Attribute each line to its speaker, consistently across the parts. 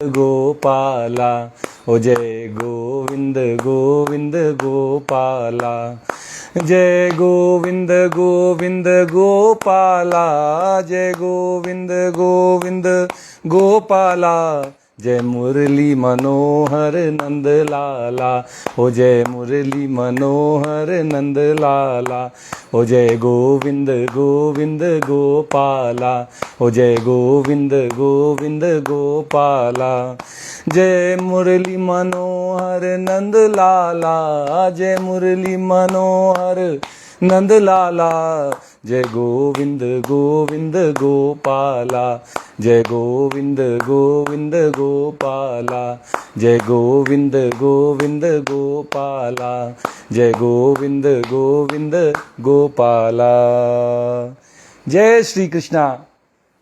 Speaker 1: गोपाला, ओ जय गोविंद गोविंद गोपाला, जय गोविंद गोविंद गोपाला, जय गोविंद गोविंद गोपाला, जय मुरली मनोहर नंद लाला, ओ जय मुरली मनोहर नंद लाला, ओ जय गोविंद गोविंद गोपाला, ओ जय गोविंद गोविंद गोपाला, जय मुरली मनोहर नंद लाला, जय मुरली मनोहर नंद लाला, जय गोविंद गोविंद गोपाला, जय गोविंद गोविंद गोपाला, जय गोविंद गोविंद गोपाला, जय गोविंद गोविंद गोपाला। जय श्री कृष्णा।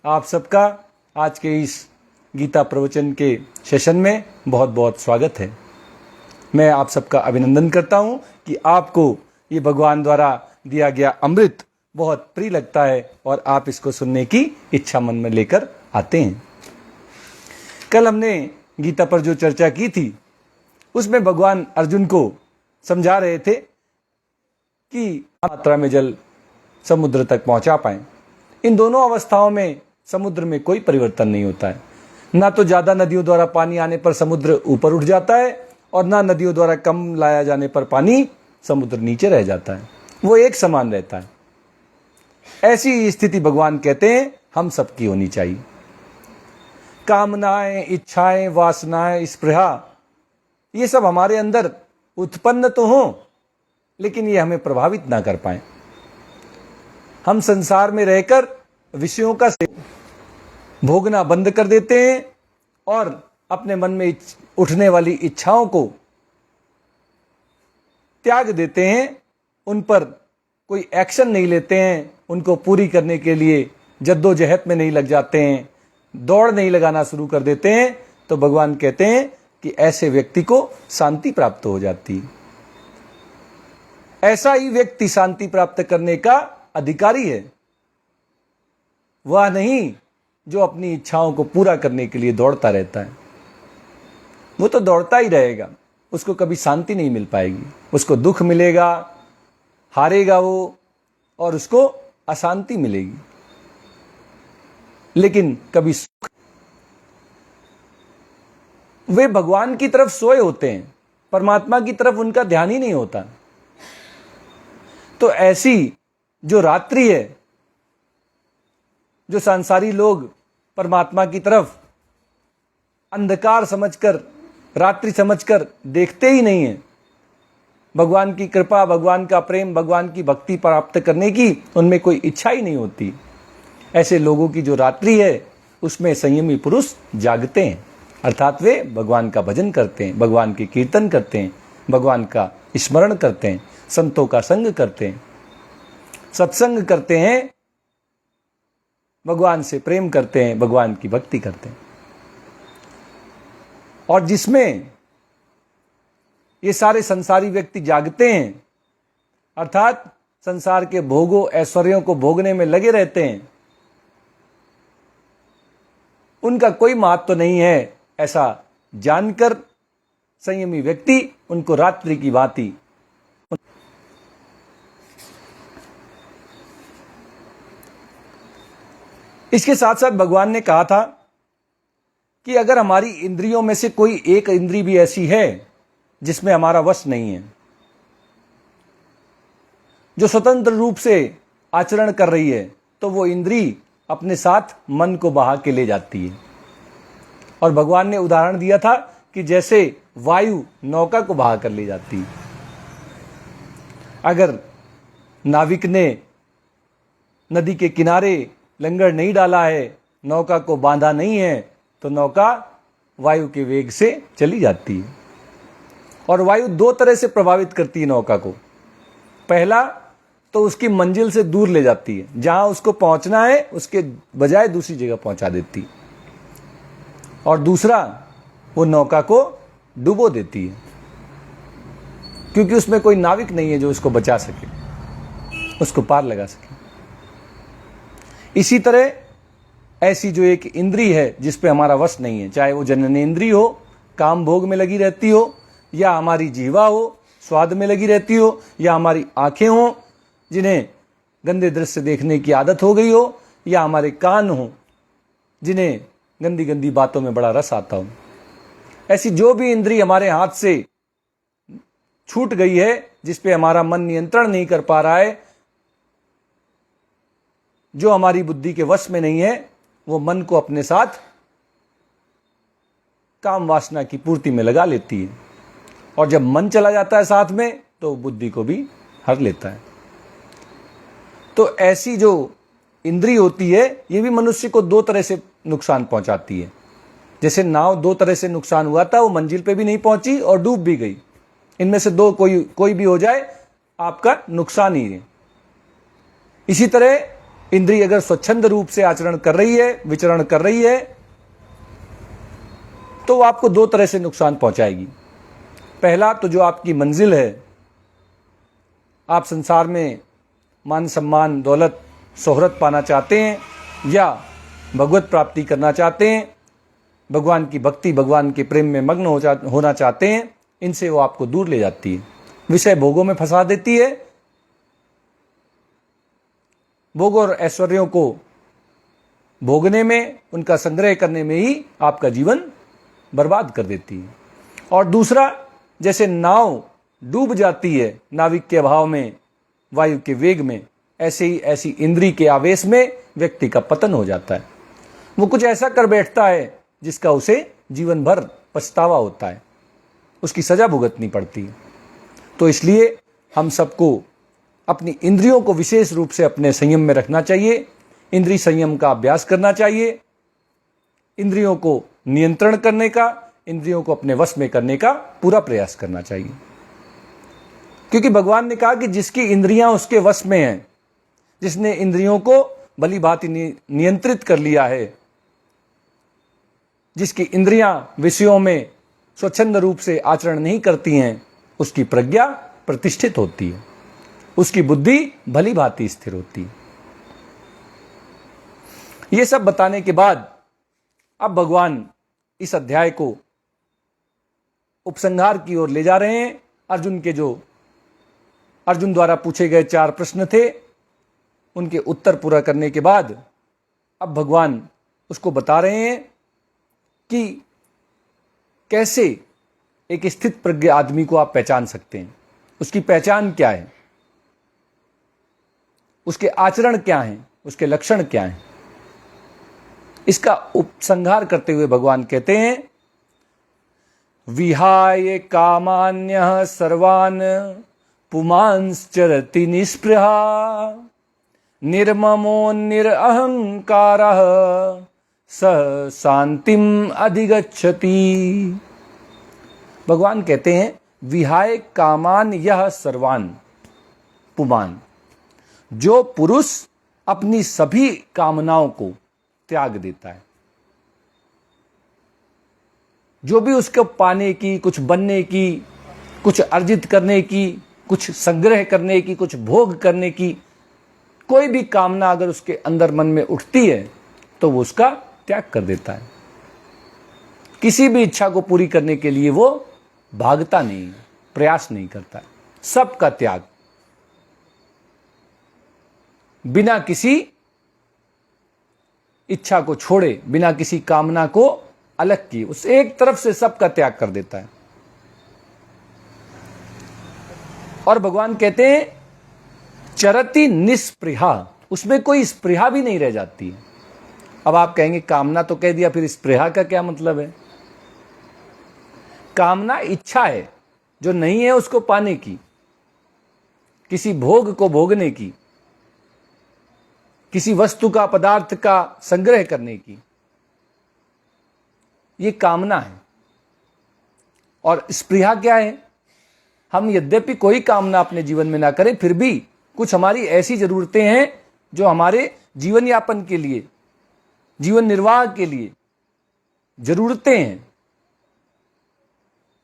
Speaker 1: आप सबका आज के इस गीता प्रवचन के सेशन में बहुत बहुत स्वागत है। मैं आप सबका अभिनंदन करता हूं कि आपको ये भगवान द्वारा दिया गया अमृत बहुत प्रिय लगता है और आप इसको सुनने की इच्छा मन में लेकर आते हैं। कल हमने गीता पर जो चर्चा की थी उसमें भगवान अर्जुन को समझा रहे थे कि मात्रा में जल समुद्र तक पहुंचा पाए। इन दोनों अवस्थाओं में समुद्र में कोई परिवर्तन नहीं होता है। ना तो ज्यादा नदियों द्वारा पानी आने पर समुद्र ऊपर उठ जाता है और ना नदियों द्वारा कम लाया जाने पर पानी समुद्र नीचे रह जाता है, वो एक समान रहता है। ऐसी स्थिति भगवान कहते हैं हम सबकी होनी चाहिए। कामनाएं, इच्छाएं, वासनाएं, स्पृहा, ये सब हमारे अंदर उत्पन्न तो हों लेकिन ये हमें प्रभावित ना कर पाए। हम संसार में रहकर विषयों का भोगना बंद कर देते हैं और अपने मन में उठने वाली इच्छाओं को त्याग देते हैं, उन पर कोई एक्शन नहीं लेते हैं, उनको पूरी करने के लिए जद्दोजहद में नहीं लग जाते हैं, दौड़ नहीं लगाना शुरू कर देते हैं। तो भगवान कहते हैं कि ऐसे व्यक्ति को शांति प्राप्त हो जाती है। ऐसा ही व्यक्ति शांति प्राप्त करने का अधिकारी है, वह नहीं जो अपनी इच्छाओं को पूरा करने के लिए दौड़ता रहता है। वो तो दौड़ता ही रहेगा, उसको कभी शांति नहीं मिल पाएगी, उसको दुख मिलेगा, हारेगा वो और उसको अशांति मिलेगी, लेकिन कभी सुख। वे भगवान की तरफ सोए होते हैं, परमात्मा की तरफ उनका ध्यान ही नहीं होता। तो ऐसी जो रात्रि है, जो सांसारी लोग परमात्मा की तरफ अंधकार समझकर, रात्रि समझकर देखते ही नहीं है, भगवान की कृपा, भगवान का प्रेम, भगवान की भक्ति प्राप्त करने की उनमें कोई इच्छा ही नहीं होती। ऐसे लोगों की जो रात्रि है उसमें संयमी पुरुष जागते हैं, अर्थात वे भगवान का भजन करते हैं, भगवान के कीर्तन करते हैं, भगवान का स्मरण करते हैं, संतों का संग करते हैं, सत्संग करते हैं, भगवान से प्रेम करते हैं, भगवान की भक्ति करते हैं। और जिसमें ये सारे संसारी व्यक्ति जागते हैं, अर्थात संसार के भोगों, ऐश्वर्यों को भोगने में लगे रहते हैं, उनका कोई महत्व तो नहीं है, ऐसा जानकर संयमी व्यक्ति उनको रात्रि की भांति इसके साथ साथ भगवान ने कहा था कि अगर हमारी इंद्रियों में से कोई एक इंद्री भी ऐसी है जिसमें हमारा वश नहीं है, जो स्वतंत्र रूप से आचरण कर रही है, तो वो इंद्री अपने साथ मन को बहा के ले जाती है। और भगवान ने उदाहरण दिया था कि जैसे वायु नौका को बहा कर ले जाती है। अगर नाविक ने नदी के किनारे लंगर नहीं डाला है, नौका को बांधा नहीं है, तो नौका वायु के वेग से चली जाती है। और वायु दो तरह से प्रभावित करती है नौका को। पहला तो उसकी मंजिल से दूर ले जाती है, जहां उसको पहुंचना है उसके बजाय दूसरी जगह पहुंचा देती है। और दूसरा, वो नौका को डुबो देती है, क्योंकि उसमें कोई नाविक नहीं है जो उसको बचा सके, उसको पार लगा सके। इसी तरह ऐसी जो एक इंद्री है जिस पे हमारा वश नहीं है, चाहे वो जननेंद्री हो, काम भोग में लगी रहती हो, या हमारी जीवा हो, स्वाद में लगी रहती हो, या हमारी आंखें हो जिन्हें गंदे दृश्य देखने की आदत हो गई हो, या हमारे कान हो जिन्हें गंदी गंदी बातों में बड़ा रस आता हो। ऐसी जो भी इंद्री हमारे हाथ से छूट गई है, जिस पे हमारा मन नियंत्रण नहीं कर पा रहा है, जो हमारी बुद्धि के वश में नहीं है, वो मन को अपने साथ काम वासना की पूर्ति में लगा लेती है। और जब मन चला जाता है साथ में, तो बुद्धि को भी हर लेता है। तो ऐसी जो इंद्री होती है, ये भी मनुष्य को दो तरह से नुकसान पहुंचाती है। जैसे नाव दो तरह से नुकसान हुआ था, वो मंजिल पे भी नहीं पहुंची और डूब भी गई। इनमें से दो कोई भी हो जाए, आपका नुकसान ही है। इसी तरह इंद्री अगर स्वच्छंद रूप से आचरण कर रही है, विचरण कर रही है, तो वो आपको दो तरह से नुकसान पहुंचाएगी। पहला तो जो आपकी मंजिल है, आप संसार में मान सम्मान, दौलत, शोहरत पाना चाहते हैं, या भगवत प्राप्ति करना चाहते हैं, भगवान की भक्ति, भगवान के प्रेम में मग्न होना चाहते हैं, इनसे वो आपको दूर ले जाती है, विषय भोगों में फंसा देती है। भोग और ऐश्वर्यों को भोगने में, उनका संग्रह करने में ही आपका जीवन बर्बाद कर देती है। और दूसरा, जैसे नाव डूब जाती है नाविक के अभाव में, वायु के वेग में, ऐसे ही ऐसी इंद्री के आवेश में व्यक्ति का पतन हो जाता है। वो कुछ ऐसा कर बैठता है जिसका उसे जीवन भर पछतावा होता है, उसकी सजा भुगतनी पड़ती है। तो इसलिए हम सबको अपनी इंद्रियों को विशेष रूप से अपने संयम में रखना चाहिए, इंद्रिय संयम का अभ्यास करना चाहिए, इंद्रियों को नियंत्रण करने का, इंद्रियों को अपने वश में करने का पूरा प्रयास करना चाहिए। क्योंकि भगवान ने कहा कि जिसकी इंद्रियां उसके वश में हैं, जिसने इंद्रियों को भली भांति नियंत्रित कर लिया है, जिसकी इंद्रियां विषयों में स्वच्छंद रूप से आचरण नहीं करती हैं, उसकी प्रज्ञा प्रतिष्ठित होती है, उसकी बुद्धि भली भांति स्थिर होती है। ये सब बताने के बाद अब भगवान इस अध्याय को उपसंहार की ओर ले जा रहे हैं। अर्जुन द्वारा पूछे गए 4 प्रश्न थे, उनके उत्तर पूरा करने के बाद अब भगवान उसको बता रहे हैं कि कैसे एक स्थित प्रज्ञ आदमी को आप पहचान सकते हैं, उसकी पहचान क्या है, उसके आचरण क्या हैं, उसके लक्षण क्या हैं। इसका उपसंहार करते हुए भगवान कहते हैं, विहाय कामान्यः सर्वान् पुमांश्चरति निस्पृहा निर्ममो निरहंकारः स शांतिम अधिगच्छति। भगवान कहते हैं, विहाय कामान यह सर्वान पुमान, जो पुरुष अपनी सभी कामनाओं को त्याग देता है, जो भी उसको पाने की, कुछ बनने की, कुछ अर्जित करने की, कुछ संग्रह करने की, कुछ भोग करने की कोई भी कामना अगर उसके अंदर मन में उठती है, तो वो उसका त्याग कर देता है। किसी भी इच्छा को पूरी करने के लिए वो भागता नहीं, प्रयास नहीं करता है, सबका त्याग, बिना किसी इच्छा को छोड़े, बिना किसी कामना को अलग किए, उस एक तरफ से सबका त्याग कर देता है। और भगवान कहते हैं, चरति निस्पृहा, उसमें कोई स्पृहा भी नहीं रह जाती है। अब आप कहेंगे कामना तो कह दिया, फिर स्पृहा का क्या मतलब है? कामना इच्छा है जो नहीं है उसको पाने की, किसी भोग को भोगने की, किसी वस्तु का, पदार्थ का संग्रह करने की, ये कामना है। और स्पृहा क्या है? हम यद्यपि कोई कामना अपने जीवन में ना करें, फिर भी कुछ हमारी ऐसी जरूरतें हैं जो हमारे जीवन यापन के लिए, जीवन निर्वाह के लिए जरूरतें हैं,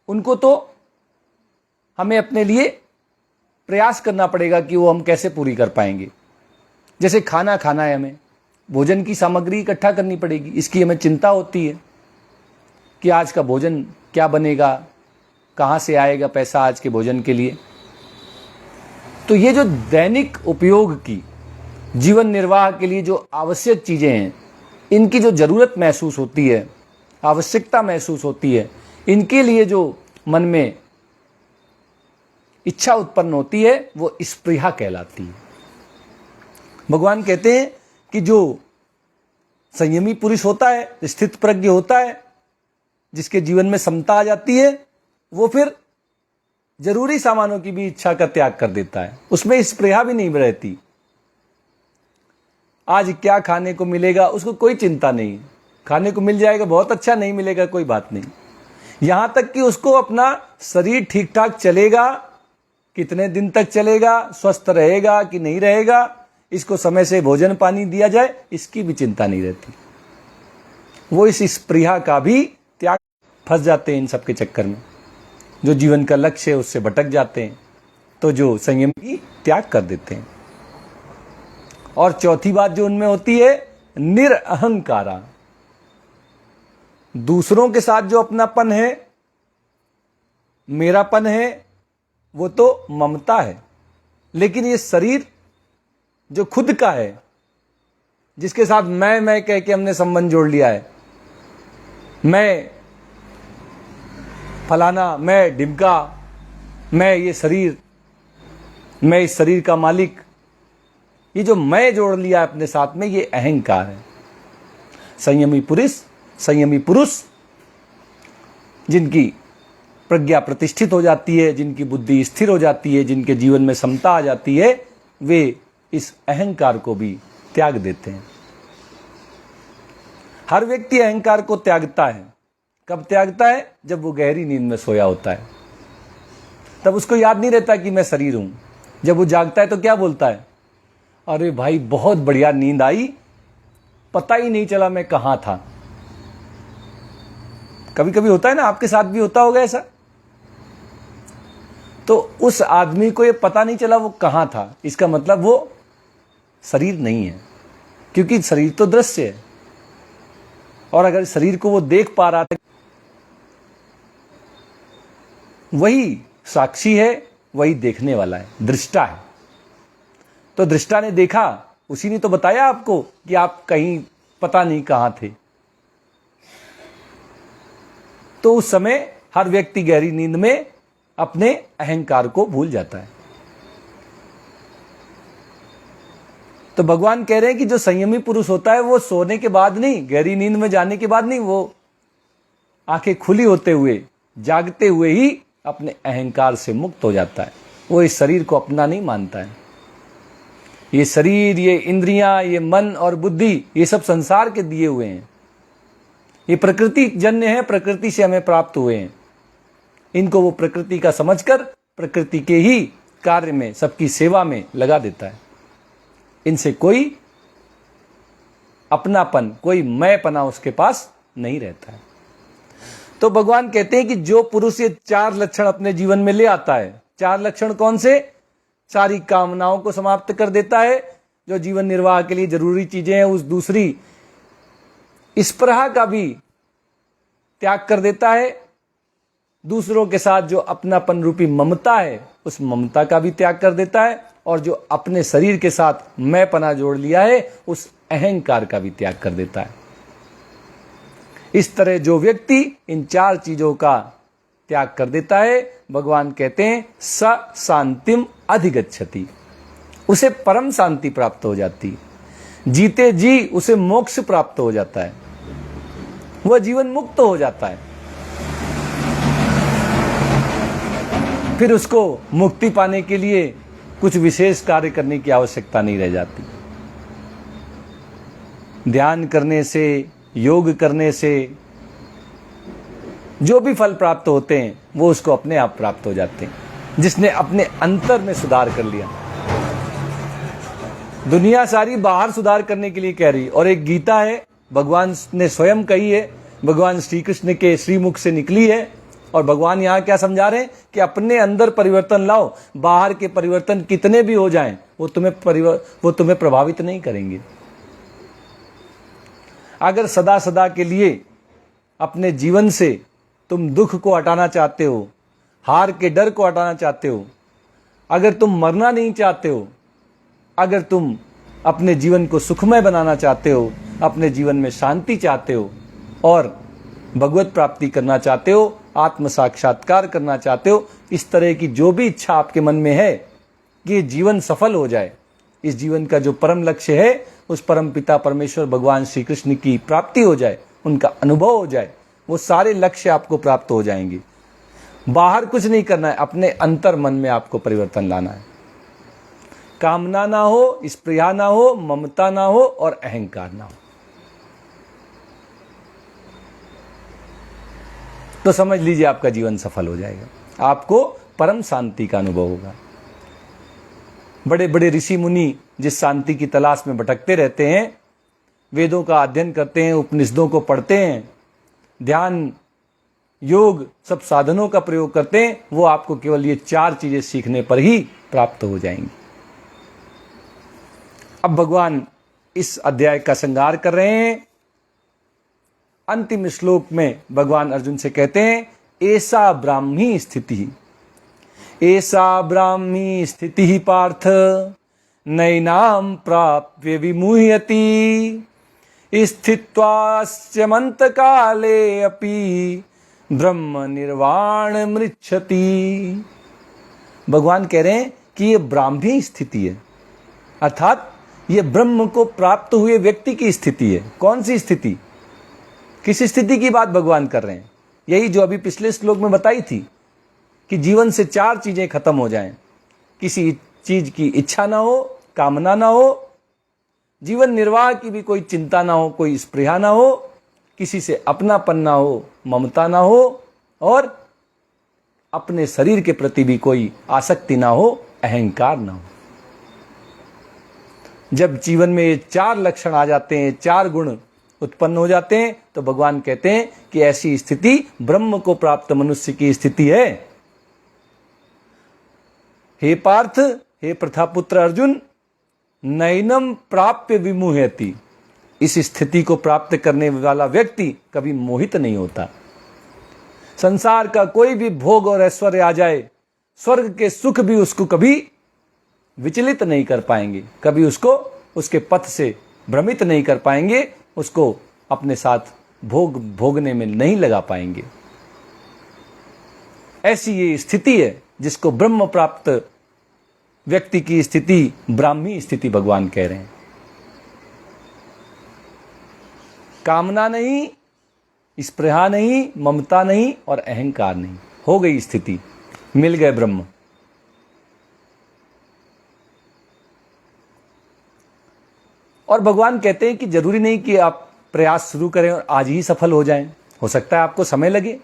Speaker 1: उनको तो हमें अपने लिए प्रयास करना पड़ेगा कि वो हम कैसे पूरी कर पाएंगे। जैसे खाना खाना है हमें, भोजन की सामग्री इकट्ठा करनी पड़ेगी, इसकी हमें चिंता होती है कि आज का भोजन क्या बनेगा, कहाँ से आएगा पैसा आज के भोजन के लिए। तो ये जो दैनिक उपयोग की, जीवन निर्वाह के लिए जो आवश्यक चीज़ें हैं, इनकी जो ज़रूरत महसूस होती है, आवश्यकता महसूस होती है, इनके लिए जो मन में इच्छा उत्पन्न होती है, वो स्पृहा कहलाती है। भगवान कहते हैं कि जो संयमी पुरुष होता है, स्थित प्रज्ञ होता है, जिसके जीवन में समता आ जाती है, वो फिर जरूरी सामानों की भी इच्छा का त्याग कर देता है, उसमें स्पृहा भी नहीं रहती। आज क्या खाने को मिलेगा उसको कोई चिंता नहीं, खाने को मिल जाएगा बहुत अच्छा, नहीं मिलेगा कोई बात नहीं। यहां तक कि उसको अपना शरीर ठीक ठाक चलेगा, कितने दिन तक चलेगा, स्वस्थ रहेगा कि नहीं रहेगा, इसको समय से भोजन पानी दिया जाए, इसकी भी चिंता नहीं रहती। वो इस स्पृहा का भी त्याग, फंस जाते हैं इन सब के चक्कर में, जो जीवन का लक्ष्य है उससे भटक जाते हैं, तो जो संयम की त्याग कर देते हैं। और चौथी बात जो उनमें होती है, निरअहंकारा। दूसरों के साथ जो अपनापन है, मेरापन है, वो तो ममता है, लेकिन ये शरीर जो खुद का है, जिसके साथ मैं कह के हमने संबंध जोड़ लिया है, मैं फलाना, मैं ढिमका, मैं ये शरीर, मैं इस शरीर का मालिक, ये जो मैं जोड़ लिया अपने साथ में, ये अहंकार है। संयमी पुरुष जिनकी प्रज्ञा प्रतिष्ठित हो जाती है, जिनकी बुद्धि स्थिर हो जाती है, जिनके जीवन में समता आ जाती है, वे इस अहंकार को भी त्याग देते हैं। हर व्यक्ति अहंकार को त्यागता है। कब त्यागता है? जब वो गहरी नींद में सोया होता है, तब उसको याद नहीं रहता कि मैं शरीर हूं। जब वो जागता है तो क्या बोलता है, अरे भाई बहुत बढ़िया नींद आई, पता ही नहीं चला मैं कहां था। कभी कभी होता है ना, आपके साथ भी होता होगा ऐसा। तो उस आदमी को ये पता नहीं चला वो कहां था, इसका मतलब वो शरीर नहीं है, क्योंकि शरीर तो दृश्य है, और अगर शरीर को वो देख पा रहा था, वही साक्षी है, वही देखने वाला है, दृष्टा है। तो दृष्टा ने देखा, उसी ने तो बताया आपको कि आप कहीं पता नहीं कहां थे। तो उस समय हर व्यक्ति गहरी नींद में अपने अहंकार को भूल जाता है। तो भगवान कह रहे हैं कि जो संयमी पुरुष होता है, वो सोने के बाद नहीं, गहरी नींद में जाने के बाद नहीं, वो आंखें खुली होते हुए, जागते हुए ही अपने अहंकार से मुक्त हो जाता है। वो इस शरीर को अपना नहीं मानता है। ये शरीर, ये इंद्रियां, ये मन और बुद्धि, ये सब संसार के दिए हुए हैं। ये प्रकृति जन्य है, प्रकृति से हमें प्राप्त हुए हैं। इनको वो प्रकृति का समझकर प्रकृति के ही कार्य में, सबकी सेवा में लगा देता है। इनसे कोई अपनापन, कोई मैंपना उसके पास नहीं रहता है। तो भगवान कहते हैं कि जो पुरुष ये 4 लक्षण अपने जीवन में ले आता है, 4 लक्षण कौन से? सारी कामनाओं को समाप्त कर देता है, जो जीवन निर्वाह के लिए जरूरी चीजें हैं, उस दूसरी स्पृहा का भी त्याग कर देता है। दूसरों के साथ जो अपनापन रूपी ममता है, उस ममता का भी त्याग कर देता है, और जो अपने शरीर के साथ मैंपना जोड़ लिया है, उस अहंकार का भी त्याग कर देता है। इस तरह जो व्यक्ति इन 4 चीजों का त्याग कर देता है, भगवान कहते हैं स शांतिम अधिगच्छति, उसे परम शांति प्राप्त हो जाती, जीते जी उसे मोक्ष प्राप्त हो जाता है, वह जीवन मुक्त हो जाता है। फिर उसको मुक्ति पाने के लिए कुछ विशेष कार्य करने की आवश्यकता नहीं रह जाती। ध्यान करने से, योग करने से जो भी फल प्राप्त होते हैं, वो उसको अपने आप प्राप्त हो जाते हैं, जिसने अपने अंतर में सुधार कर लिया। दुनिया सारी बाहर सुधार करने के लिए कह रही, और एक गीता है, भगवान ने स्वयं कही है, भगवान श्री कृष्ण के श्रीमुख से निकली है, और भगवान यहाँ क्या समझा रहे हैं कि अपने अंदर परिवर्तन लाओ। बाहर के परिवर्तन कितने भी हो जाएं, वो तुम्हें प्रभावित नहीं करेंगे। अगर सदा सदा के लिए अपने जीवन से तुम दुख को हटाना चाहते हो, हार के डर को हटाना चाहते हो, अगर तुम मरना नहीं चाहते हो, अगर तुम अपने जीवन को सुखमय बनाना चाहते हो, अपने जीवन में शांति चाहते हो और भगवत प्राप्ति करना चाहते हो, आत्म साक्षात्कार करना चाहते हो, इस तरह की जो भी इच्छा आपके मन में है कि ये जीवन सफल हो जाए, इस जीवन का जो परम लक्ष्य है उस परम पिता परमेश्वर भगवान श्री कृष्ण की प्राप्ति हो जाए, उनका अनुभव हो जाए, वो सारे लक्ष्य आपको प्राप्त हो जाएंगे। बाहर कुछ नहीं करना है, अपने अंतर मन में आपको परिवर्तन लाना है। कामना ना हो, स्पृहा ना हो, ममता ना हो और अहंकार ना हो, तो समझ लीजिए आपका जीवन सफल हो जाएगा, आपको परम शांति का अनुभव होगा। बड़े बड़े ऋषि मुनि जिस शांति की तलाश में भटकते रहते हैं, वेदों का अध्ययन करते हैं, उपनिषदों को पढ़ते हैं, ध्यान योग सब साधनों का प्रयोग करते हैं, वो आपको केवल ये 4 चीजें सीखने पर ही प्राप्त हो जाएंगी। अब भगवान इस अध्याय का श्रृंगार कर रहे हैं। अंतिम श्लोक में भगवान अर्जुन से कहते हैं, ऐसा ब्राह्मी स्थिति, ऐसा ब्राह्मी स्थिति पार्थ नैनाम प्राप्य विमुह्यति स्थित्वास्यमंत काले अपि ब्रह्म निर्वाण मृच्छति। भगवान कह रहे हैं कि ये ब्राह्मी स्थिति है, अर्थात ये ब्रह्म को प्राप्त हुए व्यक्ति की स्थिति है। कौन सी स्थिति, किस स्थिति की बात भगवान कर रहे हैं? यही जो अभी पिछले श्लोक में बताई थी कि जीवन से 4 चीजें खत्म हो जाएं, किसी चीज की इच्छा ना हो, कामना ना हो, जीवन निर्वाह की भी कोई चिंता ना हो, कोई स्पृहा ना हो, किसी से अपनापन ना हो, ममता ना हो और अपने शरीर के प्रति भी कोई आसक्ति ना हो, अहंकार ना हो। जब जीवन में ये 4 लक्षण आ जाते हैं, 4 गुण उत्पन्न हो जाते हैं, तो भगवान कहते हैं कि ऐसी स्थिति ब्रह्म को प्राप्त मनुष्य की स्थिति है। हे पार्थ, हे प्रथापुत्र अर्जुन, नैनम प्राप्य विमुह्यति, इस स्थिति को प्राप्त करने वाला व्यक्ति कभी मोहित नहीं होता। संसार का कोई भी भोग और ऐश्वर्य आ जाए, स्वर्ग के सुख भी उसको कभी विचलित नहीं कर पाएंगे, कभी उसको उसके पथ से भ्रमित नहीं कर पाएंगे, उसको अपने साथ भोगने में नहीं लगा पाएंगे। ऐसी ये स्थिति है जिसको ब्रह्म प्राप्त व्यक्ति की स्थिति ब्राह्मी स्थिति भगवान कह रहे हैं। कामना नहीं, स्पृहा नहीं, ममता नहीं और अहंकार नहीं, हो गई स्थिति, मिल गए ब्रह्म। और भगवान कहते हैं कि जरूरी नहीं कि आप प्रयास शुरू करें और आज ही सफल हो जाएं, हो सकता है आपको समय लगे।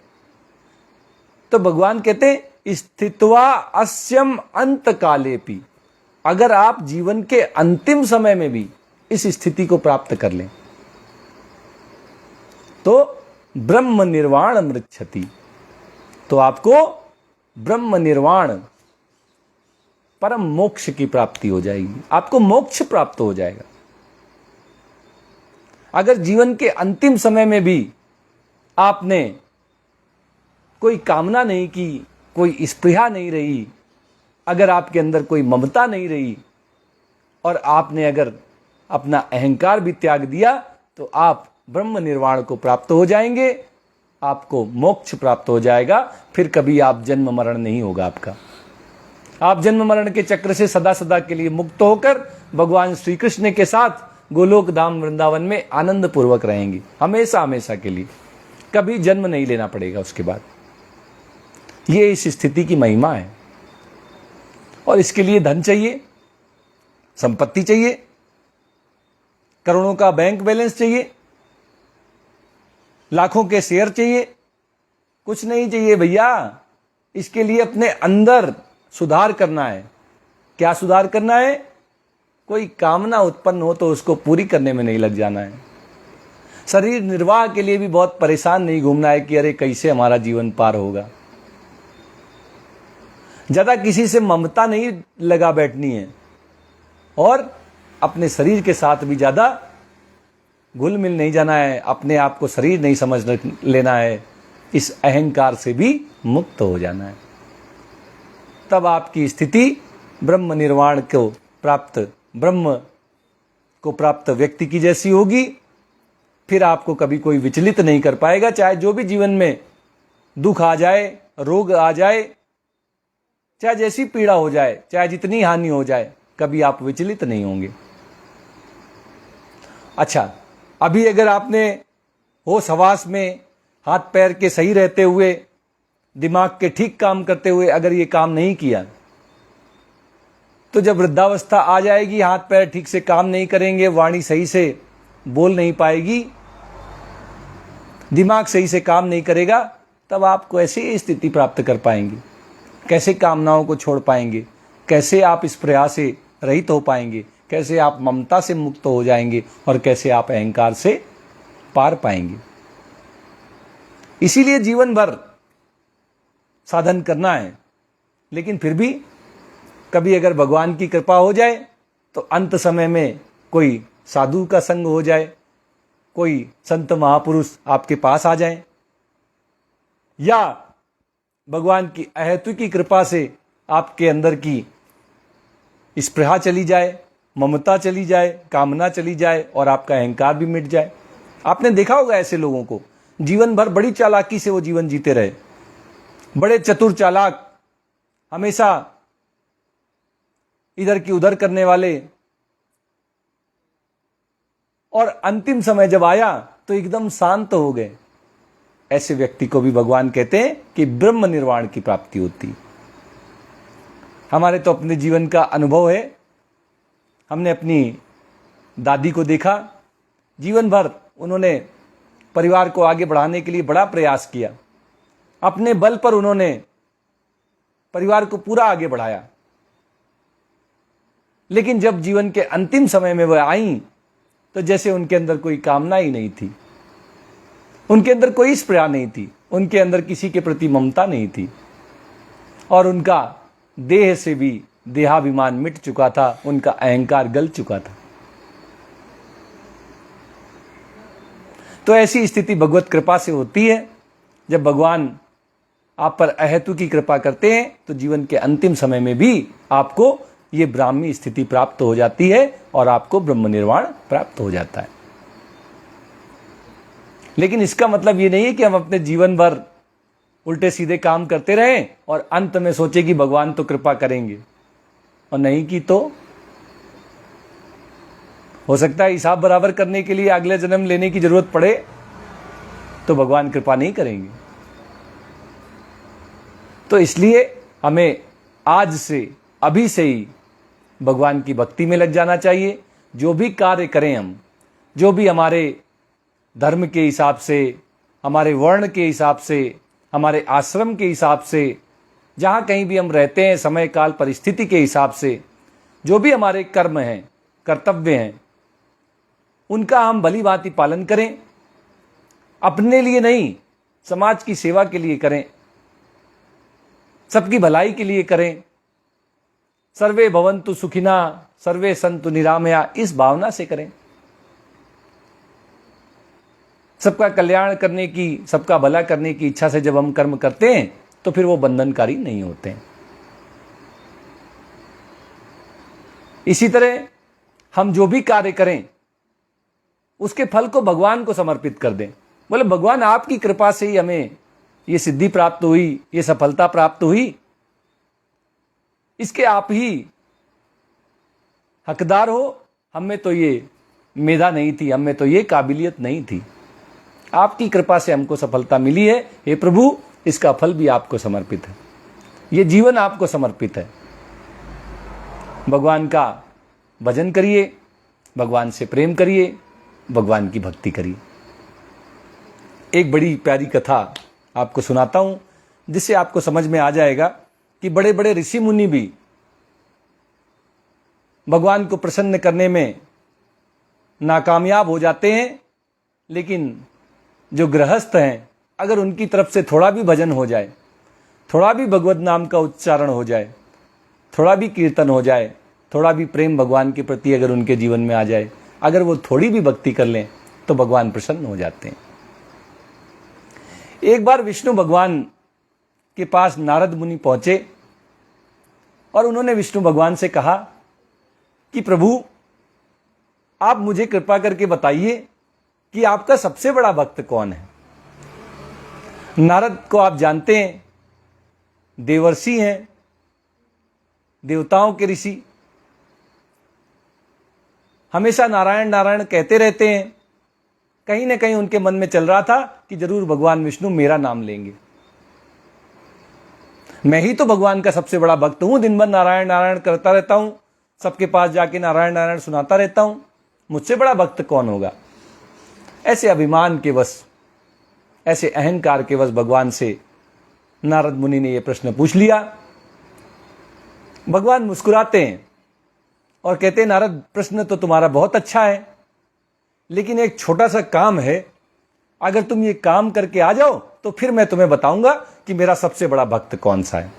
Speaker 1: तो भगवान कहते हैं स्थित्वा अस्यम अंत कालेपि, अगर आप जीवन के अंतिम समय में भी इस स्थिति को प्राप्त कर लें तो ब्रह्म निर्वाण मृच्छति, तो आपको ब्रह्म निर्वाण परम मोक्ष की प्राप्ति हो जाएगी, आपको मोक्ष प्राप्त हो जाएगा। अगर जीवन के अंतिम समय में भी आपने कोई कामना नहीं की, कोई स्पृहा नहीं रही, अगर आपके अंदर कोई ममता नहीं रही और आपने अगर अपना अहंकार भी त्याग दिया, तो आप ब्रह्म निर्वाण को प्राप्त हो जाएंगे, आपको मोक्ष प्राप्त हो जाएगा। फिर कभी आप जन्म मरण नहीं होगा आपका। आप जन्म मरण के चक्र से सदा सदा के लिए मुक्त होकर भगवान श्री कृष्ण के साथ गोलोक धाम वृंदावन में आनंद पूर्वक रहेंगे, हमेशा हमेशा के लिए। कभी जन्म नहीं लेना पड़ेगा उसके बाद। ये इस स्थिति की महिमा है। और इसके लिए धन चाहिए, संपत्ति चाहिए, करोड़ों का बैंक बैलेंस चाहिए, लाखों के शेयर चाहिए, कुछ नहीं चाहिए भैया। इसके लिए अपने अंदर सुधार करना है। क्या सुधार करना है? कोई कामना उत्पन्न हो तो उसको पूरी करने में नहीं लग जाना है। शरीर निर्वाह के लिए भी बहुत परेशान नहीं घूमना है कि अरे कैसे हमारा जीवन पार होगा। ज्यादा किसी से ममता नहीं लगा बैठनी है और अपने शरीर के साथ भी ज्यादा घुल मिल नहीं जाना है, अपने आप को शरीर नहीं समझ लेना है, इस अहंकार से भी मुक्त हो जाना है। तब आपकी स्थिति ब्रह्म निर्वाण को प्राप्त, ब्रह्म को प्राप्त व्यक्ति की जैसी होगी। फिर आपको कभी कोई विचलित नहीं कर पाएगा, चाहे जो भी जीवन में दुख आ जाए, रोग आ जाए, चाहे जैसी पीड़ा हो जाए, चाहे जितनी हानि हो जाए, कभी आप विचलित नहीं होंगे। अच्छा, अभी अगर आपने होश हवास में हाथ पैर के सही रहते हुए, दिमाग के ठीक काम करते हुए अगर ये काम नहीं किया, तो जब वृद्धावस्था आ जाएगी, हाथ पैर ठीक से काम नहीं करेंगे, वाणी सही से बोल नहीं पाएगी, दिमाग सही से काम नहीं करेगा, तब आप कैसे स्थिति प्राप्त कर पाएंगे? कैसे कामनाओं को छोड़ पाएंगे? कैसे आप इस प्रयास से रहित हो पाएंगे? कैसे आप ममता से मुक्त हो जाएंगे? और कैसे आप अहंकार से पार पाएंगे? इसीलिए जीवन भर साधन करना है, लेकिन फिर भी कभी अगर भगवान की कृपा हो जाए तो अंत समय में कोई साधु का संग हो जाए, कोई संत महापुरुष आपके पास आ जाए, या भगवान की अहेतु की कृपा से आपके अंदर की स्पृहा चली जाए, ममता चली जाए, कामना चली जाए और आपका अहंकार भी मिट जाए। आपने देखा होगा ऐसे लोगों को, जीवन भर बड़ी चालाकी से वो जीवन जीते रहे, बड़े चतुर चालाक, हमेशा इधर की उधर करने वाले, और अंतिम समय जब आया तो एकदम शांत हो गए। ऐसे व्यक्ति को भी भगवान कहते हैं कि ब्रह्म निर्वाण की प्राप्ति होती। हमारे तो अपने जीवन का अनुभव है, हमने अपनी दादी को देखा, जीवन भर उन्होंने परिवार को आगे बढ़ाने के लिए बड़ा प्रयास किया, अपने बल पर उन्होंने परिवार को पूरा आगे बढ़ाया, लेकिन जब जीवन के अंतिम समय में वह आईं तो जैसे उनके अंदर कोई कामना ही नहीं थी, उनके अंदर कोई स्पृहा नहीं थी, उनके अंदर किसी के प्रति ममता नहीं थी, और उनका देह से भी देहाभिमान मिट चुका था, उनका अहंकार गल चुका था। तो ऐसी स्थिति भगवत कृपा से होती है। जब भगवान आप पर अहेतु की कृपा करते हैं तो जीवन के अंतिम समय में भी आपको ये ब्राह्मी स्थिति प्राप्त हो जाती है और आपको ब्रह्म निर्वाण प्राप्त हो जाता है। लेकिन इसका मतलब ये नहीं है कि हम अपने जीवन भर उल्टे सीधे काम करते रहें और अंत में सोचे कि भगवान तो कृपा करेंगे, और नहीं की तो हो सकता है हिसाब बराबर करने के लिए अगले जन्म लेने की जरूरत पड़े तो भगवान कृपा नहीं करेंगे। तो इसलिए हमें आज से, अभी से ही भगवान की भक्ति में लग जाना चाहिए। जो भी कार्य करें हम, जो भी हमारे धर्म के हिसाब से, हमारे वर्ण के हिसाब से, हमारे आश्रम के हिसाब से, जहाँ कहीं भी हम रहते हैं, समय काल परिस्थिति के हिसाब से जो भी हमारे कर्म हैं, कर्तव्य हैं, उनका हम भली भांति पालन करें। अपने लिए नहीं, समाज की सेवा के लिए करें, सबकी भलाई के लिए करें। सर्वे भवन्तु सुखिना सर्वे सन्तु निरामया, इस भावना से करें। सबका कल्याण करने की, सबका भला करने की इच्छा से जब हम कर्म करते हैं तो फिर वो बंधनकारी नहीं होते हैं। इसी तरह हम जो भी कार्य करें उसके फल को भगवान को समर्पित कर दें। बोले भगवान आपकी कृपा से ही हमें ये सिद्धि प्राप्त हुई, ये सफलता प्राप्त हुई, इसके आप ही हकदार हो। हमें तो ये मेधा नहीं थी, हमें तो ये काबिलियत नहीं थी, आपकी कृपा से हमको सफलता मिली है। हे प्रभु, इसका फल भी आपको समर्पित है, ये जीवन आपको समर्पित है। भगवान का भजन करिए, भगवान से प्रेम करिए, भगवान की भक्ति करिए। एक बड़ी प्यारी कथा आपको सुनाता हूं, जिससे आपको समझ में आ जाएगा कि बड़े बड़े ऋषि मुनि भी भगवान को प्रसन्न करने में नाकामयाब हो जाते हैं, लेकिन जो गृहस्थ हैं, अगर उनकी तरफ से थोड़ा भी भजन हो जाए, थोड़ा भी भगवत नाम का उच्चारण हो जाए, थोड़ा भी कीर्तन हो जाए, थोड़ा भी प्रेम भगवान के प्रति अगर उनके जीवन में आ जाए, अगर वो थोड़ी भी भक्ति कर लें, तो भगवान प्रसन्न हो जाते हैं। एक बार विष्णु भगवान के पास नारद मुनि पहुंचे और उन्होंने विष्णु भगवान से कहा कि प्रभु, आप मुझे कृपा करके बताइए कि आपका सबसे बड़ा भक्त कौन है। नारद को आप जानते हैं, देवर्षि हैं, देवताओं के ऋषि, हमेशा नारायण नारायण कहते रहते हैं। कहीं ना कहीं उनके मन में चल रहा था कि जरूर भगवान विष्णु मेरा नाम लेंगे। मैं ही तो भगवान का सबसे बड़ा भक्त हूं, दिन भर नारायण नारायण करता रहता हूं, सबके पास जाके नारायण नारायण सुनाता रहता हूं, मुझसे बड़ा भक्त कौन होगा। ऐसे अभिमान के वश, ऐसे अहंकार के वश भगवान से नारद मुनि ने यह प्रश्न पूछ लिया। भगवान मुस्कुराते हैं और कहते हैं, नारद, प्रश्न तो तुम्हारा बहुत अच्छा है, लेकिन एक छोटा सा काम है। अगर तुम ये काम करके आ जाओ तो फिर मैं तुम्हें बताऊंगा कि मेरा सबसे बड़ा भक्त कौन सा है।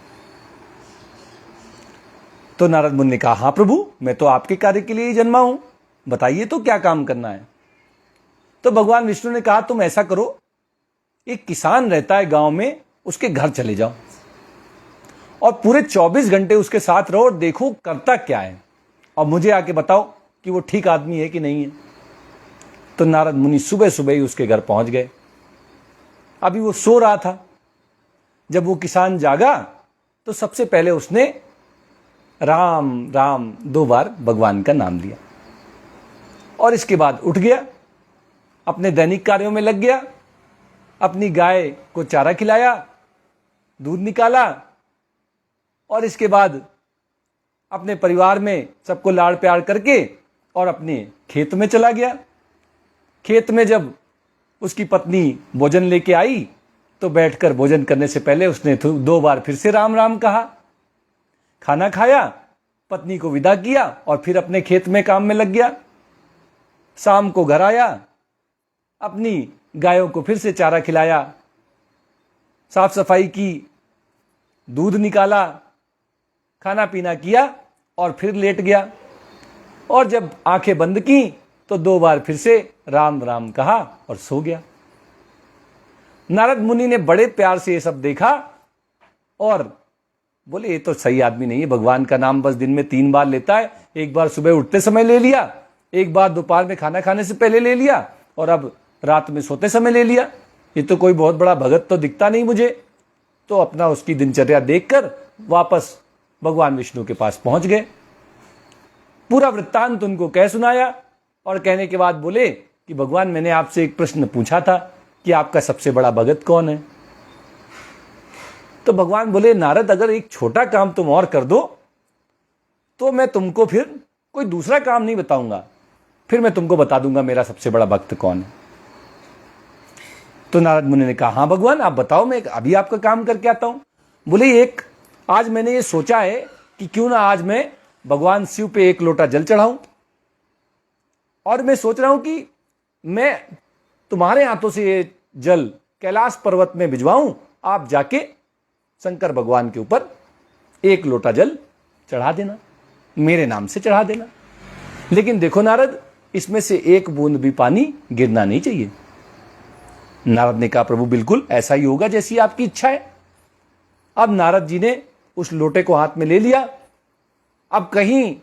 Speaker 1: तो नारद मुनि ने कहा, हां प्रभु, मैं तो आपके कार्य के लिए ही जन्मा हूं, बताइए तो क्या काम करना है। तो भगवान विष्णु ने कहा, तुम ऐसा करो, एक किसान रहता है गांव में, उसके घर चले जाओ और पूरे 24 घंटे उसके साथ रहो और देखो करता क्या है, और मुझे आके बताओ कि वो ठीक आदमी है कि नहीं है। तो नारद मुनि सुबह सुबह ही उसके घर पहुंच गए। अभी वो सो रहा था। जब वो किसान जागा तो सबसे पहले उसने राम राम 2 बार भगवान का नाम लिया और इसके बाद उठ गया, अपने दैनिक कार्यों में लग गया। अपनी गाय को चारा खिलाया, दूध निकाला और इसके बाद अपने परिवार में सबको लाड़ प्यार करके और अपने खेत में चला गया। खेत में जब उसकी पत्नी भोजन लेके आई तो बैठकर भोजन करने से पहले उसने 2 बार फिर से राम राम कहा। खाना खाया, पत्नी को विदा किया और फिर अपने खेत में काम में लग गया। शाम को घर आया, अपनी गायों को फिर से चारा खिलाया, साफ सफाई की, दूध निकाला, खाना पीना किया और फिर लेट गया। और जब आंखें बंद की तो 2 बार फिर से राम राम कहा और सो गया। नारद मुनि ने बड़े प्यार से ये सब देखा और बोले, ये तो सही आदमी नहीं है, भगवान का नाम बस दिन में 3 बार लेता है। एक बार सुबह उठते समय ले लिया, एक बार दोपहर में खाना खाने से पहले ले लिया और अब रात में सोते समय ले लिया। ये तो कोई बहुत बड़ा भगत तो दिखता नहीं मुझे। तो अपना उसकी दिनचर्या देखकर वापस भगवान विष्णु के पास पहुंच गए। पूरा वृत्तांत उनको कह सुनाया और कहने के बाद बोले कि भगवान, मैंने आपसे एक प्रश्न पूछा था कि आपका सबसे बड़ा भगत कौन है। तो भगवान बोले, नारद, अगर एक छोटा काम तुम और कर दो तो मैं तुमको फिर कोई दूसरा काम नहीं बताऊंगा, फिर मैं तुमको बता दूंगा मेरा सबसे बड़ा भक्त कौन है। तो नारद मुनि ने कहा, हाँ भगवान, आप बताओ, मैं अभी आपका काम करके आता हूं। बोले, आज मैंने ये सोचा है कि क्यों ना आज मैं भगवान शिव पे 1 लोटा जल चढ़ाऊं और मैं सोच रहा हूं कि मैं तुम्हारे हाथों से ये जल कैलाश पर्वत में भिजवाऊं, आप जाके शंकर भगवान के ऊपर 1 लोटा जल चढ़ा देना, मेरे नाम से चढ़ा देना। लेकिन देखो नारद, इसमें से 1 बूंद भी पानी गिरना नहीं चाहिए। नारद ने कहा, प्रभु बिल्कुल ऐसा ही होगा जैसी आपकी इच्छा है। अब नारद जी ने उस लोटे को हाथ में ले लिया। अब कहीं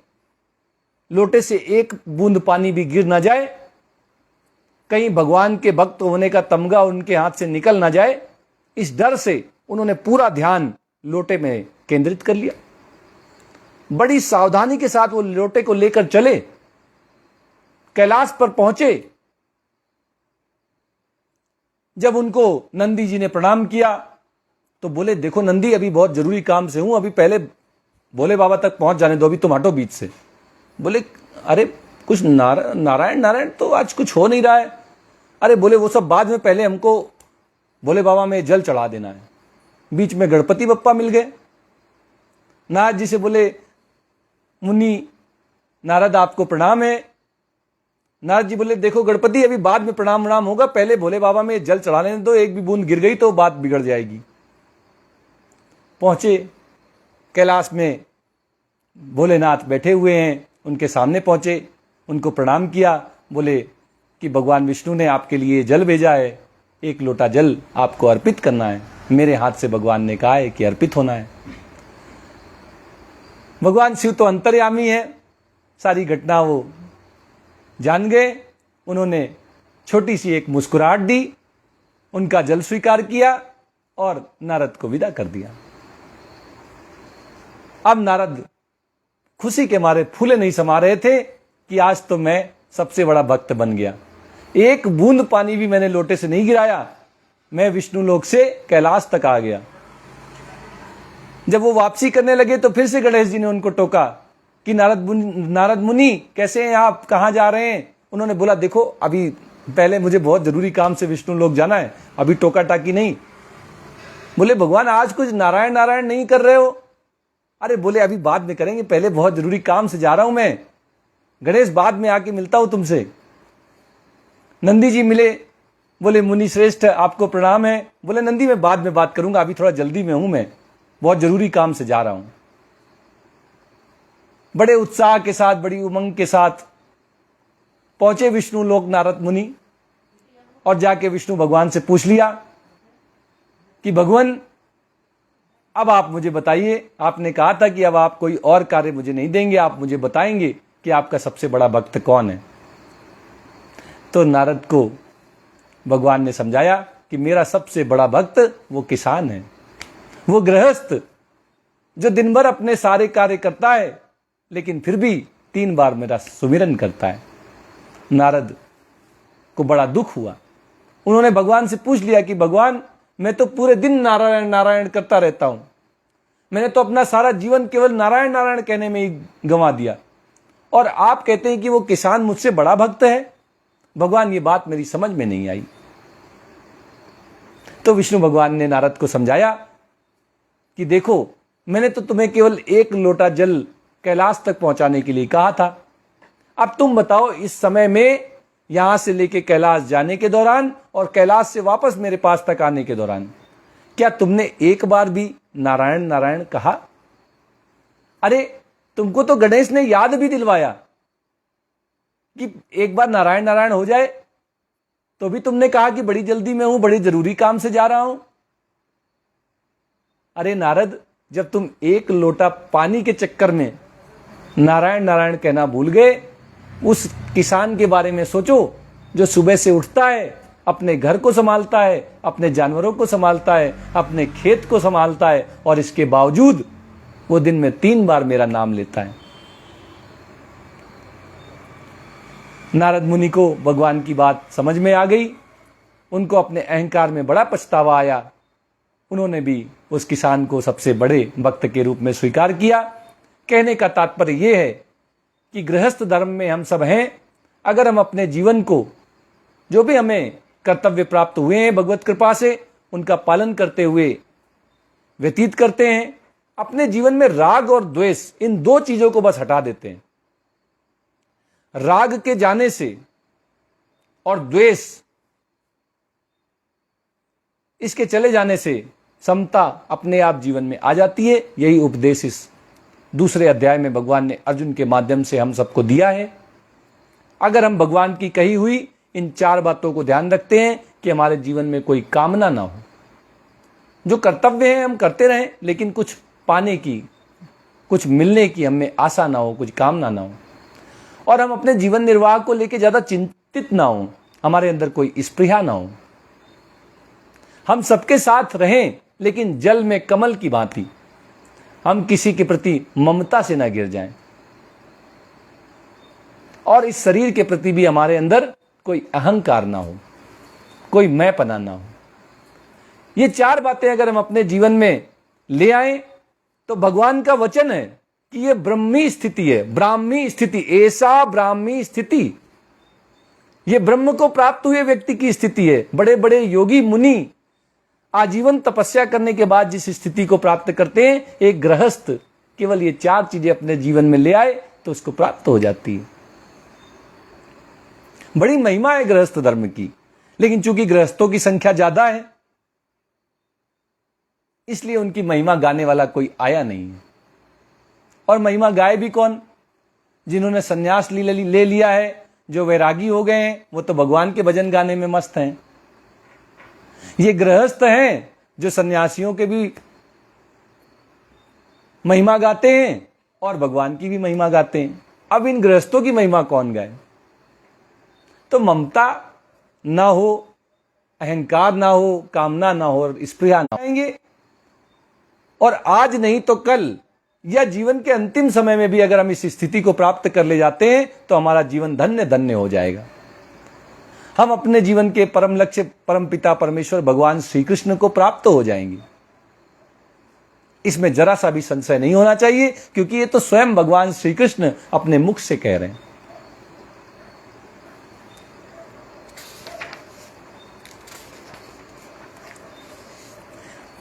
Speaker 1: लोटे से 1 बूंद पानी भी गिर ना जाए, कहीं भगवान के भक्त होने का तमगा उनके हाथ से निकल ना जाए, इस डर से उन्होंने पूरा ध्यान लोटे में केंद्रित कर लिया। बड़ी सावधानी के साथ वो लोटे को लेकर चले, कैलाश पर पहुंचे। जब उनको नंदी जी ने प्रणाम किया तो बोले, देखो नंदी, अभी बहुत जरूरी काम से हूं, अभी पहले भोले बाबा तक पहुंच जाने दो, अभी तुम हटो बीच से। बोले, अरे कुछ नारायण नारायण तो आज कुछ हो नहीं रहा है। अरे बोले, वो सब बाद में, पहले हमको भोले बाबा में जल चढ़ा देना है। बीच में गणपति बप्पा मिल गए। नारद जी से बोले, मुनि नारद, आपको प्रणाम है। नारद जी बोले, देखो गणपति, अभी बाद में प्रणाम होगा, पहले भोले बाबा में जल चढ़ा लेने दो, 1 भी बूंद गिर गई तो बात बिगड़ जाएगी। पहुंचे कैलाश में, भोलेनाथ बैठे हुए हैं, उनके सामने पहुंचे, उनको प्रणाम किया। बोले कि भगवान विष्णु ने आपके लिए जल भेजा है, एक लोटा जल आपको अर्पित करना है। मेरे हाथ से भगवान ने कहा है कि अर्पित होना है। भगवान शिव तो अंतर्यामी है, सारी घटना वो जान गए। उन्होंने छोटी सी एक मुस्कुराहट दी, उनका जल स्वीकार किया और नारद को विदा कर दिया। अब नारद खुशी के मारे फूले नहीं समा रहे थे कि आज तो मैं सबसे बड़ा भक्त बन गया। एक बूंद पानी भी मैंने लोटे से नहीं गिराया, मैं विष्णु लोक से कैलाश तक आ गया। जब वो वापसी करने लगे तो फिर से गणेश जी ने उनको टोका कि नारद मुनि कैसे हैं आप, कहाँ जा रहे हैं? उन्होंने बोला देखो अभी पहले मुझे बहुत जरूरी काम से विष्णु लोक जाना है, अभी टोका टाकी नहीं। बोले भगवान आज कुछ नारायण नारायण नहीं कर रहे हो? अरे बोले अभी बाद में करेंगे, पहले बहुत जरूरी काम से जा रहा हूं मैं, गणेश बाद में आके मिलता हूं तुमसे। नंदी जी मिले, बोले मुनि श्रेष्ठ आपको प्रणाम है। बोले नंदी मैं बाद में बात करूंगा, अभी थोड़ा जल्दी में हूं, मैं बहुत जरूरी काम से जा रहा हूं। बड़े उत्साह के साथ, बड़ी उमंग के साथ पहुंचे विष्णु लोक नारद मुनि और जाके विष्णु भगवान से पूछ लिया कि भगवान अब आप मुझे बताइए, आपने कहा था कि अब आप कोई और कार्य मुझे नहीं देंगे, आप मुझे बताएंगे कि आपका सबसे बड़ा भक्त कौन है। तो नारद को भगवान ने समझाया कि मेरा सबसे बड़ा भक्त वो किसान है, वो गृहस्थ जो दिन भर अपने सारे कार्य करता है लेकिन फिर भी 3 बार मेरा सुमिरन करता है। नारद को बड़ा दुख हुआ। उन्होंने भगवान से पूछ लिया कि भगवान मैं तो पूरे दिन नारायण नारायण करता रहता हूं, मैंने तो अपना सारा जीवन केवल नारायण नारायण कहने में ही गंवा दिया, और आप कहते हैं कि वो किसान मुझसे बड़ा भक्त है। भगवान ये बात मेरी समझ में नहीं आई। तो विष्णु भगवान ने नारद को समझाया कि देखो मैंने तो तुम्हें केवल 1 लोटा जल कैलाश तक पहुंचाने के लिए कहा था। अब तुम बताओ इस समय में यहां से लेके कैलाश जाने के दौरान और कैलाश से वापस मेरे पास तक आने के दौरान क्या तुमने एक बार भी नारायण नारायण कहा? अरे तुमको तो गणेश ने याद भी दिलवाया कि एक बार नारायण नारायण हो जाए, तो भी तुमने कहा कि बड़ी जल्दी में हूं, बड़ी जरूरी काम से जा रहा हूं। अरे नारद, जब तुम 1 लोटा पानी के चक्कर में नारायण नारायण कहना भूल गए, उस किसान के बारे में सोचो जो सुबह से उठता है, अपने घर को संभालता है, अपने जानवरों को संभालता है, अपने खेत को संभालता है, और इसके बावजूद वो दिन में 3 बार मेरा नाम लेता है। नारद मुनि को भगवान की बात समझ में आ गई। उनको अपने अहंकार में बड़ा पछतावा आया। उन्होंने भी उस किसान को सबसे बड़े भक्त के रूप में स्वीकार किया। कहने का तात्पर्य यह है कि गृहस्थ धर्म में हम सब हैं। अगर हम अपने जीवन को, जो भी हमें कर्तव्य प्राप्त हुए हैं भगवत कृपा से, उनका पालन करते हुए व्यतीत करते हैं, अपने जीवन में राग और द्वेष, इन 2 चीजों को बस हटा देते हैं। राग के जाने से और द्वेष इसके चले जाने से समता अपने आप जीवन में आ जाती है। यही उपदेश इस दूसरे अध्याय में भगवान ने अर्जुन के माध्यम से हम सबको दिया है। अगर हम भगवान की कही हुई इन 4 बातों को ध्यान रखते हैं कि हमारे जीवन में कोई कामना ना हो, जो कर्तव्य है हम करते रहें, लेकिन कुछ पाने की, कुछ मिलने की हमें आशा ना हो, कुछ कामना ना हो, और हम अपने जीवन निर्वाह को लेकर ज्यादा चिंतित ना हो, हमारे अंदर कोई स्पृहा ना हो, हम सबके साथ रहें लेकिन जल में कमल की भांति हम किसी के प्रति ममता से ना गिर जाएं, और इस शरीर के प्रति भी हमारे अंदर कोई अहंकार ना हो, कोई मैंपना ना हो। ये 4 बातें अगर हम अपने जीवन में ले आए तो भगवान का वचन है कि ये ब्रह्मी स्थिति है, ब्राह्मी स्थिति, ऐसा ब्राह्मी स्थिति, ये ब्रह्म को प्राप्त हुए व्यक्ति की स्थिति है। बड़े बड़े योगी मुनि आजीवन तपस्या करने के बाद जिस स्थिति को प्राप्त करते हैं, एक गृहस्थ केवल ये 4 चीजें अपने जीवन में ले आए तो उसको प्राप्त हो जाती है। बड़ी महिमा है गृहस्थ धर्म की, लेकिन चूंकि गृहस्थों की संख्या ज्यादा है इसलिए उनकी महिमा गाने वाला कोई आया नहीं है। और महिमा गाए भी कौन? जिन्होंने संन्यास ले लिया है, जो वैरागी हो गए हैं वो तो भगवान के भजन गाने में मस्त हैं। ये गृहस्थ हैं जो सन्यासियों के भी महिमा गाते हैं और भगवान की भी महिमा गाते हैं। अब इन गृहस्थों की महिमा कौन गाए? तो ममता ना हो, अहंकार ना हो, कामना ना हो और स्पृहा ना आएंगे। और आज नहीं तो कल या जीवन के अंतिम समय में भी अगर हम इस स्थिति को प्राप्त कर ले जाते हैं तो हमारा जीवन धन्य धन्य हो जाएगा। हम अपने जीवन के परम लक्ष्य परम पिता परमेश्वर भगवान श्री कृष्ण को प्राप्त हो जाएंगे। इसमें जरा सा भी संशय नहीं होना चाहिए, क्योंकि ये तो स्वयं भगवान श्री कृष्ण अपने मुख से कह रहे हैं।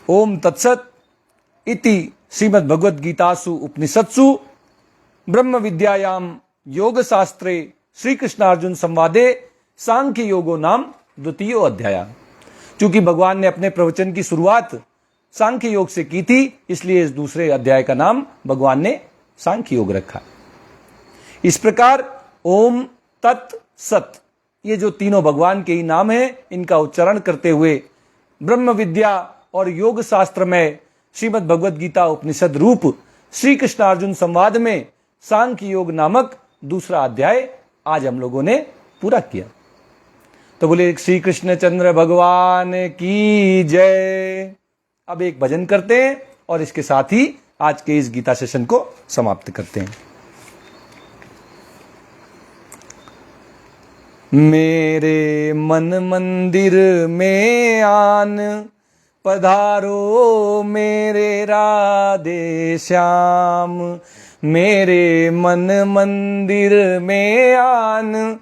Speaker 1: ओम तत्सत इति श्रीमद् भगवद गीतासु उपनिषत्सु ब्रह्म विद्यायाम योग शास्त्रे श्री कृष्णार्जुन संवादे सांख्य योगो नाम द्वितीयो अध्याय। चूंकि भगवान ने अपने प्रवचन की शुरुआत सांख्य योग से की थी, इसलिए इस दूसरे अध्याय का नाम भगवान ने सांख्य योग रखा। इस प्रकार ओम तत् सत, ये जो तीनों भगवान के ही नाम हैं, इनका उच्चारण करते हुए ब्रह्म विद्या और योग शास्त्र में श्रीमद् भगवद गीता उपनिषद रूप श्री कृष्णार्जुन संवाद में सांख्य योग नामक दूसरा अध्याय आज हम लोगों ने पूरा किया। तो बोले श्री कृष्ण चंद्र भगवान की जय। अब एक भजन करते हैं और इसके साथ ही आज के इस गीता सेशन को समाप्त करते हैं। मेरे मन मंदिर में आन पधारो मेरे राधे श्याम। मेरे मन मंदिर में आन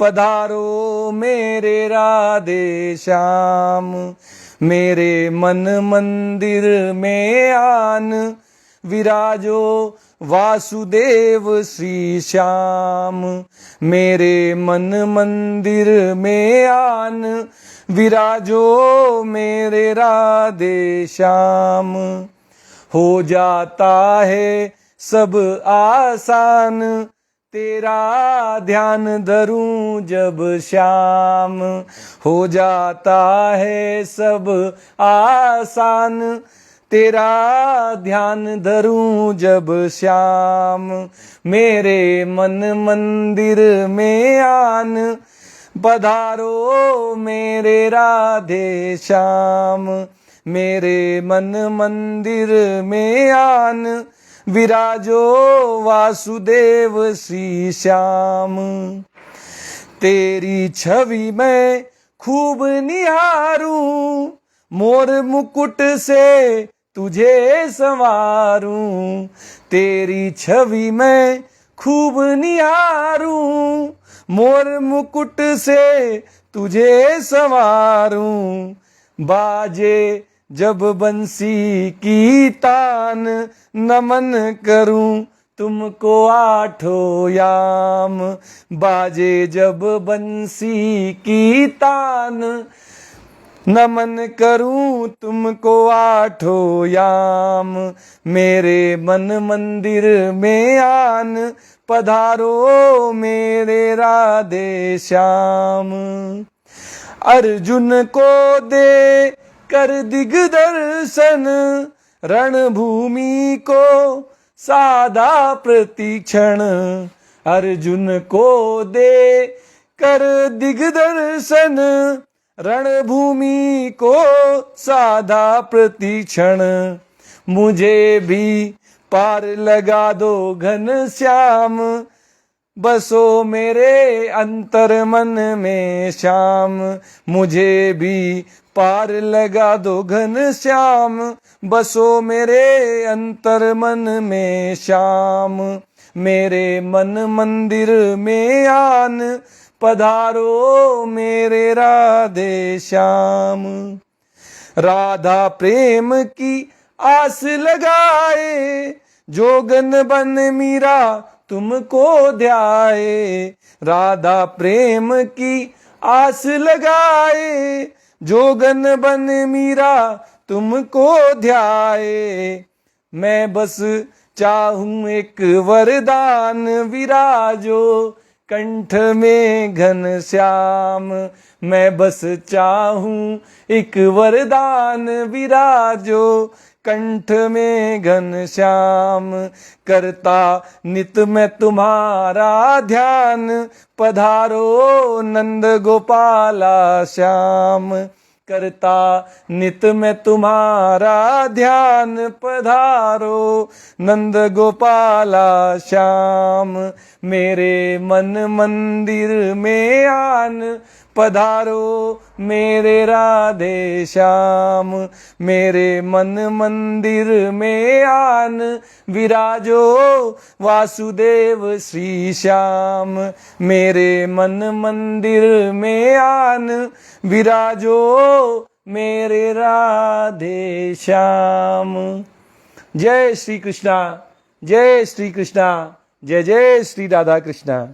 Speaker 1: पधारो मेरे राधे श्याम। मेरे मन मंदिर में आन विराजो वासुदेव श्री श्याम। मेरे मन मंदिर में आन विराजो मेरे राधे श्याम। हो जाता है सब आसान तेरा ध्यान धरूं जब श्याम। हो जाता है सब आसान तेरा ध्यान धरूं जब श्याम। मेरे मन मंदिर में आन पधारो मेरे राधे श्याम। मेरे मन मंदिर में आन विराजो वासुदेव श्री श्याम। तेरी छवि मैं खूब निहारूं मोर मुकुट से तुझे संवारूं। तेरी छवि मैं खूब निहारूं मोर मुकुट से तुझे संवारूं। बाजे जब बंसी की तान नमन करूं तुमको आठों याम। बाजे जब बंसी की तान नमन करूं तुमको आठों याम। मेरे मन मंदिर में आन पधारो मेरे राधे श्याम। अर्जुन को दे कर दिग्दर्शन रणभूमि को साधा प्रतिक्षण। अर्जुन को दे कर दिग्दर्शन रणभूमि को साधा प्रतिक्षण। मुझे भी पार लगा दो घन श्याम बसो मेरे अंतर मन में श्याम। मुझे भी पार लगा दो घन श्याम बसो मेरे अंतर मन में श्याम। मेरे मन मंदिर में आन पधारो मेरे राधे श्याम। राधा प्रेम की आस लगाए जोगन बन मीरा तुमको ध्याए। राधा प्रेम की आस लगाए जोगन बन मीरा तुमको ध्याए। मैं बस चाहूं एक वरदान विराजो कंठ में घन श्याम मैं बस चाहूं एक वरदान विराजो। कंठ में घन श्याम करता नित मैं तुम्हारा ध्यान, पधारो नंद गोपाला श्याम। करता नित मैं तुम्हारा ध्यान, पधारो नंद गोपाला श्याम। मेरे मन मंदिर में आन, पधारो मेरे राधे श्याम। मेरे मन मंदिर में आन, विराजो वासुदेव श्री श्याम। मेरे मन मंदिर में आन, विराजो मेरे राधे श्याम। जय श्री कृष्णा, जय श्री कृष्णा, जय जय श्री राधा कृष्णा।